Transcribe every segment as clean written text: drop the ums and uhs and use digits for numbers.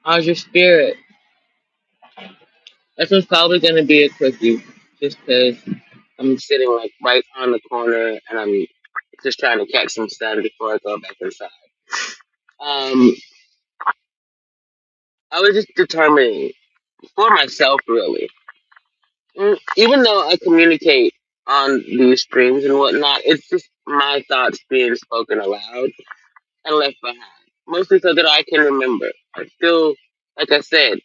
How's your spirit? This one's probably gonna be a quickie, just 'cause I'm sitting like right on the corner and I'm just trying to catch some sun before I go back inside. Um, I was just determining for myself, really. Even though I communicate on these streams and whatnot, it's just my thoughts being spoken aloud and left behind, mostly so that I can remember. I still, like I said,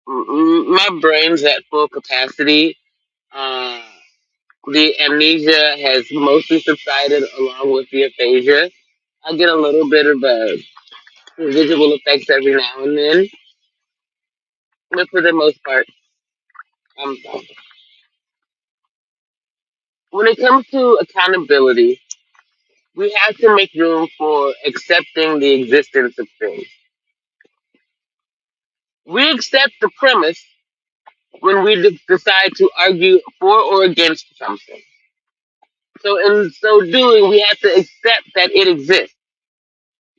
my brain's at full capacity. Uh, the amnesia has mostly subsided along with the aphasia. I get a little bit of visual effects every now and then, but for the most part, I'm fine. When it comes to accountability, we have to make room for accepting the existence of things. We accept the premise when we decide to argue for or against something. So, in so doing, we have to accept that it exists.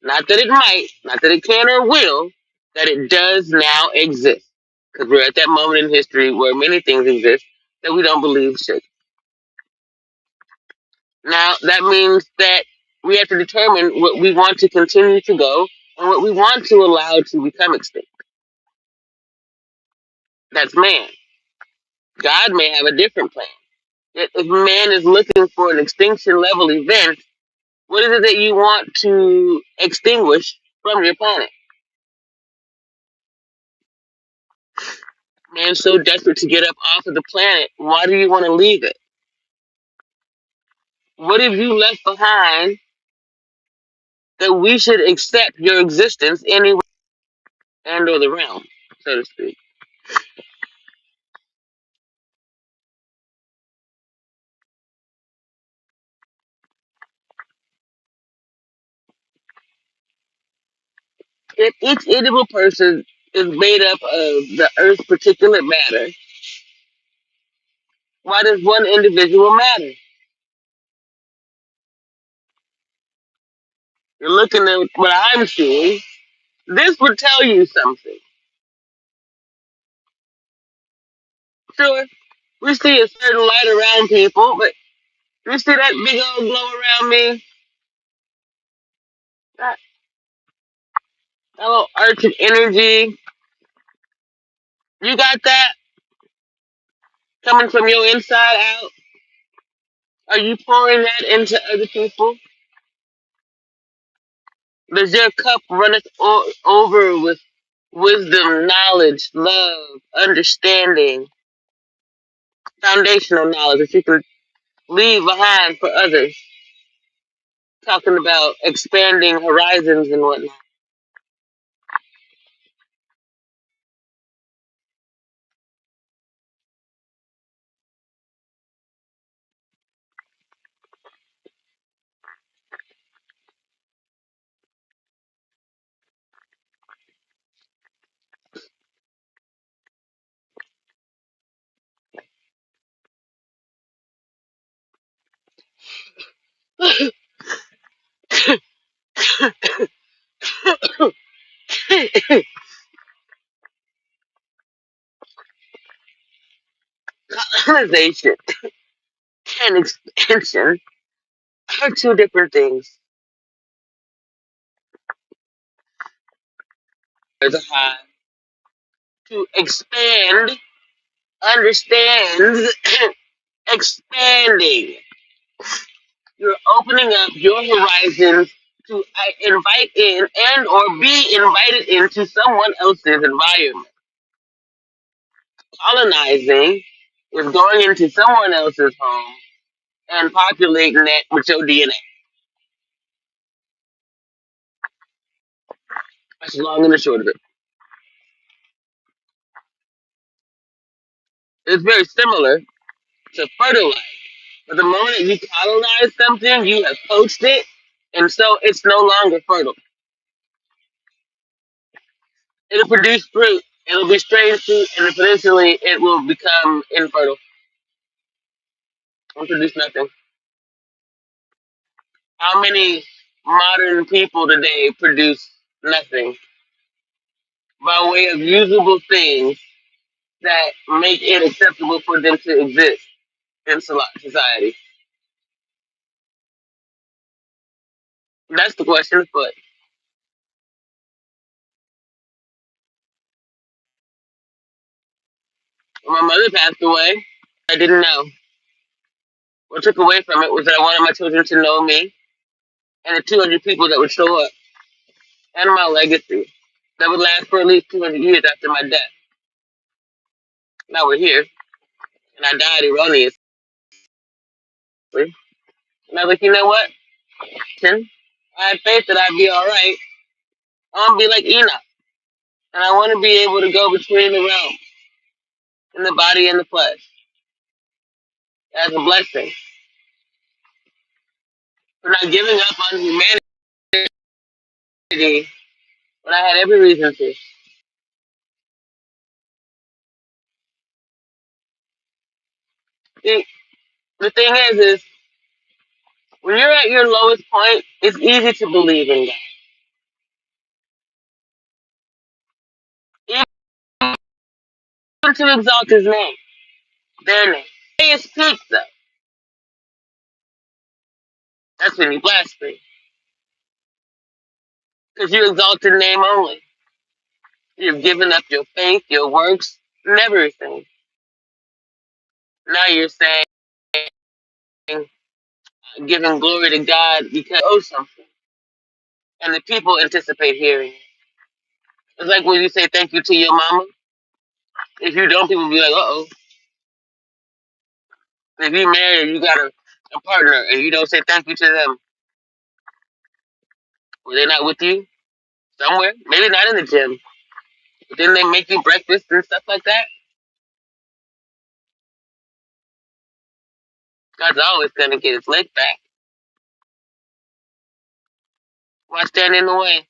Not that it might, not that it can or will, that it does now exist. Because we're at that moment in history where many things exist that we don't believe should. Now, that means that we have to determine what we want to continue to go and what we want to allow to become extinct. That's man. God may have a different plan. If man is looking for an extinction level event, what is it that you want to extinguish from your planet? Man's so desperate to get up off of the planet. Why do you want to leave it? What have you left behind that we should accept your existence anywhere and or the realm, so to speak? If each individual person is made up of the Earth's particulate matter, why does one individual matter? You're looking at what I'm seeing. This would tell you something. Sure, we see a certain light around people, but you see that big old glow around me? That, that little arch of energy. You got that coming from your inside out? Are you pouring that into other people? Does your cup runneth over with wisdom, knowledge, love, understanding, foundational knowledge that you can leave behind for others? Talking about expanding horizons and whatnot. Colonization and expansion are two different things. There's a high to expand understands expanding. You're opening up your horizons to invite in and or be invited into someone else's environment. Colonizing is going into someone else's home and populating that with your DNA. That's the long and the short of it. It's very similar to fertilize. But the moment you colonize something, you have poached it, and so it's no longer fertile. It'll produce fruit, it'll be strange fruit, and eventually it will become infertile and produce nothing. How many modern people today produce nothing? by way of usable things that make it acceptable for them to exist in society? That's the question. But when my mother passed away, I didn't know. What took away from it was that I wanted my children to know me and the 200 people that would show up and my legacy that would last for at least 200 years after my death. Now we're here, and I died erroneously. And I was like, you know what? I had faith that I'd be all right. I want to be like Enoch, and I want to be able to go between the realms and the body and the flesh as a blessing for not giving up on humanity when I had every reason to. See, the thing is when you're at your lowest point, it's easy to believe in God, even to exalt His name, their name. Highest peak, though, that's when you blaspheme because you exalt the name only. You've given up your faith, your works, and everything. Now you're saying, giving glory to God because you owe something, and the people anticipate hearing it. It's like when you say thank you to your mama. If you don't, people be like, uh oh. If you married, you got a partner, and you don't say thank you to them, were they not with you somewhere? Maybe not in the gym, but then they make you breakfast and stuff like that. God's always gonna get his leg back. Why stand in the way?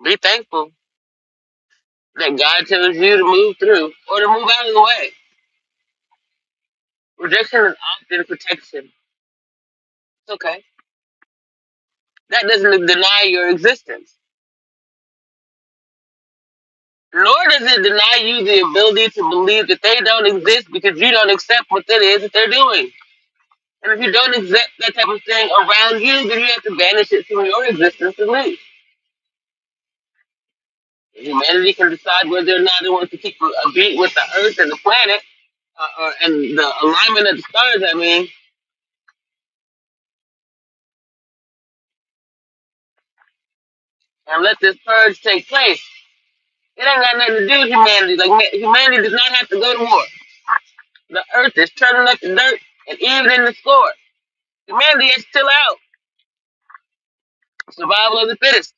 Be thankful that God tells you to move through or to move out of the way. Rejection is often protection. It's okay. That doesn't deny your existence, nor does it deny you the ability to believe that they don't exist because you don't accept what it is that they're doing. And if you don't accept that type of thing around you, then you have to banish it from your existence at least. Humanity can decide whether or not it wants to keep a beat with the Earth and the planet, and the alignment of the stars. I mean, and let this purge take place. It ain't got nothing to do with humanity. Like humanity does not have to go to war. The Earth is turning up the dirt and even in the score. Humanity is still out. Survival of the fittest.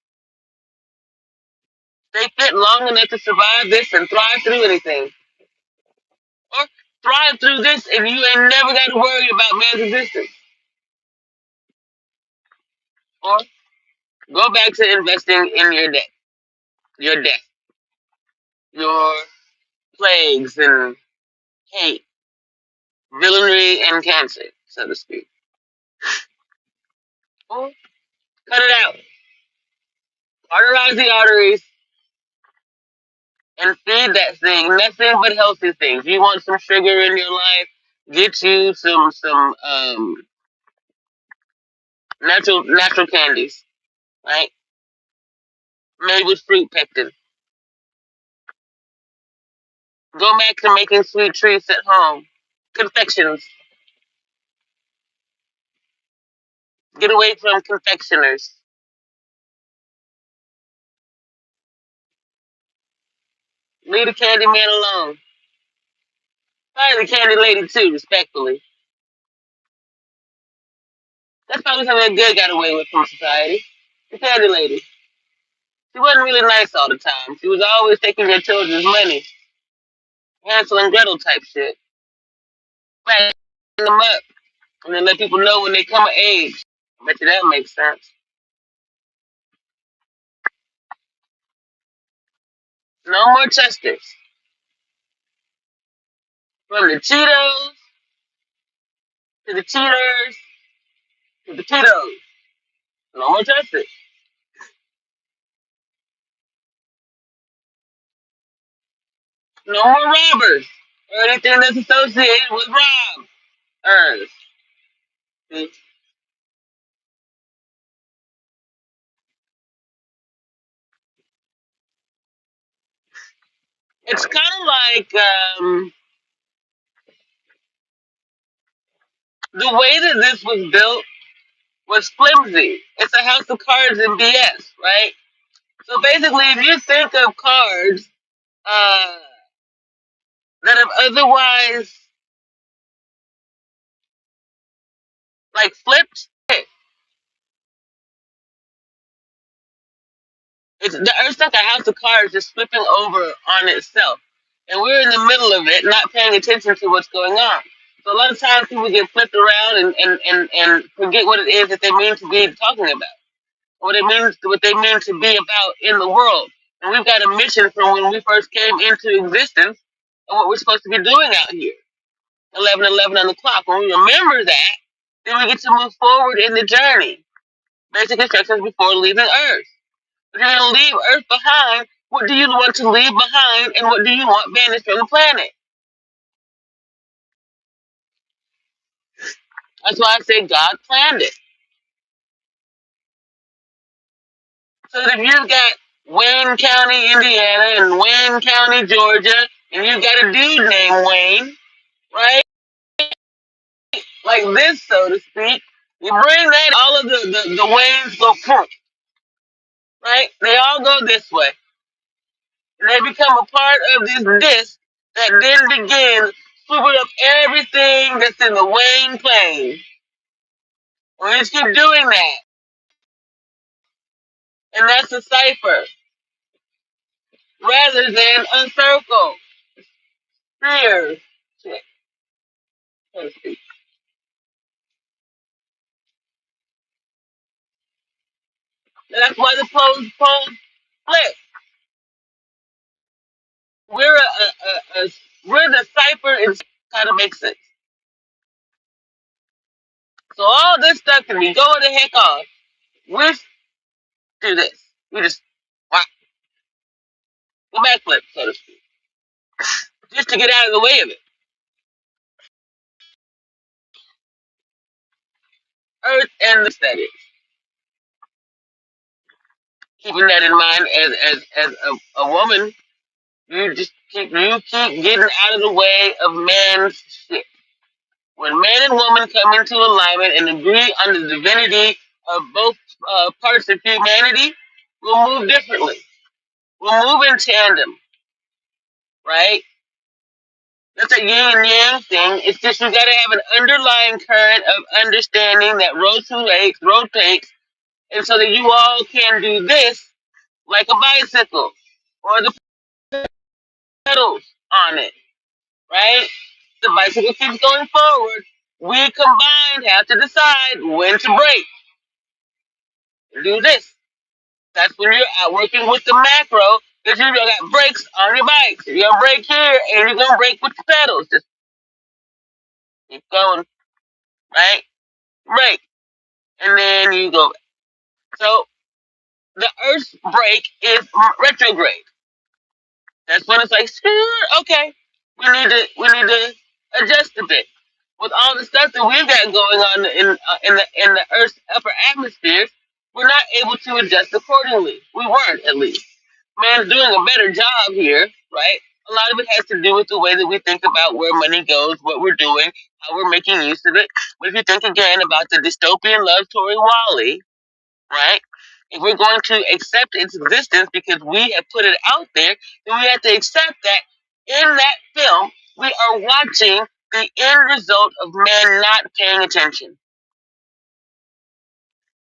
Stay fit long enough to survive this and thrive through anything. Or thrive through this and you ain't never got to worry about man's existence. Or go back to investing in your death, your plagues and hate, villainy and cancer, so to speak. Or cut it out. Arterize the arteries and feed that thing. Nothing but healthy things. You want some sugar in your life? Get you some natural candies, right? Made with fruit pectin. Go back to making sweet treats at home. Confections. Get away from confectioners. Leave the candy man alone. Probably the candy lady too, respectfully. That's probably something that good got away with from society. The candy lady. She wasn't really nice all the time. She was always taking her children's money. Hansel and Gretel type shit. Clean them up. And then let people know when they come of age. I bet you that makes sense. No more Chesters. From the Cheetos to the Cheaters to the Cheetos. No more Chesters. No more robbers or anything that's associated with robbers. See? It's kind of like the way that this was built was flimsy. It's a house of cards and BS, right? So basically, if you think of cards uh, that have otherwise like flipped, it's the Earth's like a house of cards just flipping over on itself, and we're in the middle of it, not paying attention to what's going on. So a lot of times people get flipped around and forget what it is that they mean to be talking about, what they mean to be about in the world. And we've got a mission from when we first came into existence and what we're supposed to be doing out here. 11:11 on the clock. When we remember that, then we get to move forward in the journey. Basic instructions before leaving Earth. If you're going to leave Earth behind, what do you want to leave behind and what do you want banished from the planet? That's why I say God planned it. So that if you've got Wayne County, Indiana, and Wayne County, Georgia, and you've got a dude named Wayne, right? Like this, so to speak, you bring that, all of the Waynes go poof, right? They all go this way. And they become a part of this disc that then begins swooping up everything that's in the Wayne plane. We just keep doing that. And that's a cipher rather than a circle. Spheres. Shit, so to speak. That's why the poles flip. We're we're the cipher in kind of makes sense. So all this stuff can be going the heck off. We do this. We just wow, the backflip, so to speak, just to get out of the way of it. Earth and the that is. Keeping that in mind as a woman, you keep getting out of the way of man's shit. When man and woman come into alignment and agree on the divinity of both parts of humanity, we'll move differently. We'll move in tandem, right? That's a yin and yang thing. It's just you got to have an underlying current of understanding that rotates, and so that you all can do this like a bicycle or the pedals on it, right? The bicycle keeps going forward. We combined have to decide when to brake. Do this. That's when you're out working with the macro, because you got brakes on your bikes. You're gonna brake here and you're gonna brake with the pedals. Just keep going, right? Brake. And then you go. So the Earth's brake is retrograde. That's when it's like, sure, okay, we need to adjust a bit. With all the stuff that we've got going on in the Earth's upper atmosphere, we're not able to adjust accordingly. We weren't, at least. Man's doing a better job here, right? A lot of it has to do with the way that we think about where money goes, what we're doing, how we're making use of it. But if you think again about the dystopian love story Wally, right? If we're going to accept its existence because we have put it out there, then we have to accept that in that film, we are watching the end result of man not paying attention,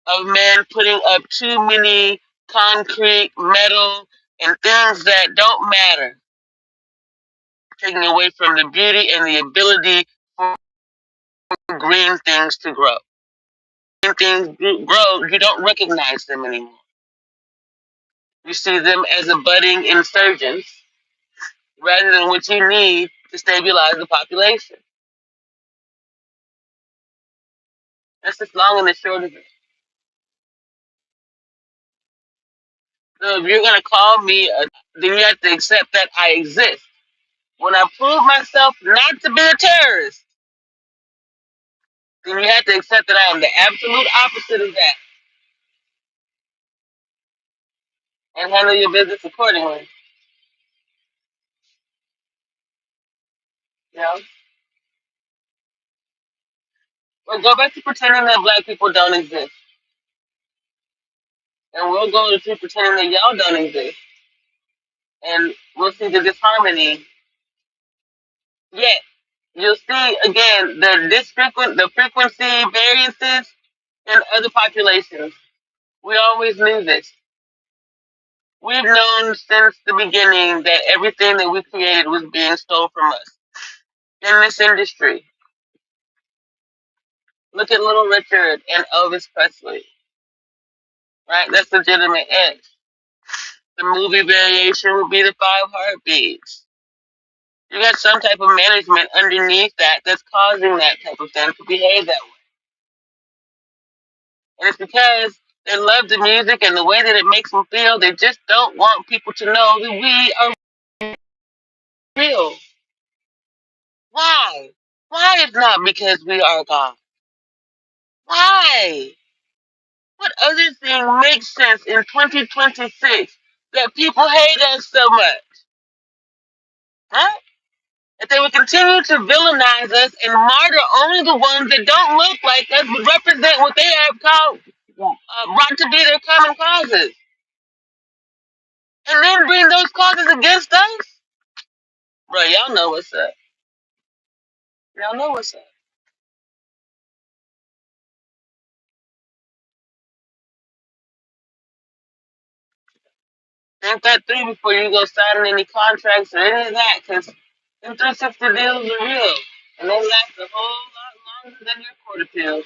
of man putting up too many concrete, metal, and things that don't matter, taking away from the beauty and the ability for green things to grow. Green things grow, you don't recognize them anymore. You see them as a budding insurgents rather than what you need to stabilize the population. That's just long and the short of it. So if you're gonna call me, then you have to accept that I exist. When I prove myself not to be a terrorist, then you have to accept that I am the absolute opposite of that and handle your business accordingly. You know? Well, go back to pretending that black people don't exist. And we'll go to pretending that y'all don't exist. And we'll see the disharmony. Yet, you'll see again the frequency variances in other populations. We always knew this. We've known since the beginning that everything that we created was being stole from us. In this industry, look at Little Richard and Elvis Presley, right? That's legitimate edge. The movie variation would be the Five Heartbeats. You got some type of management underneath that that's causing that type of thing to behave that way. And it's because they love the music and the way that it makes them feel. They just don't want people to know that we are real. Why? Why if not because we are God? Why? What other thing makes sense in 2026 that people hate us so much? Huh? That they would continue to villainize us and martyr only the ones that don't look like us but represent what they have called brought to be their common causes. And then bring those causes against us? Bro, y'all know what's up. Y'all know what's up. Think that through before you go signing any contracts or any of that, because them 360 deals are real. And they last a whole lot longer than your court appeals.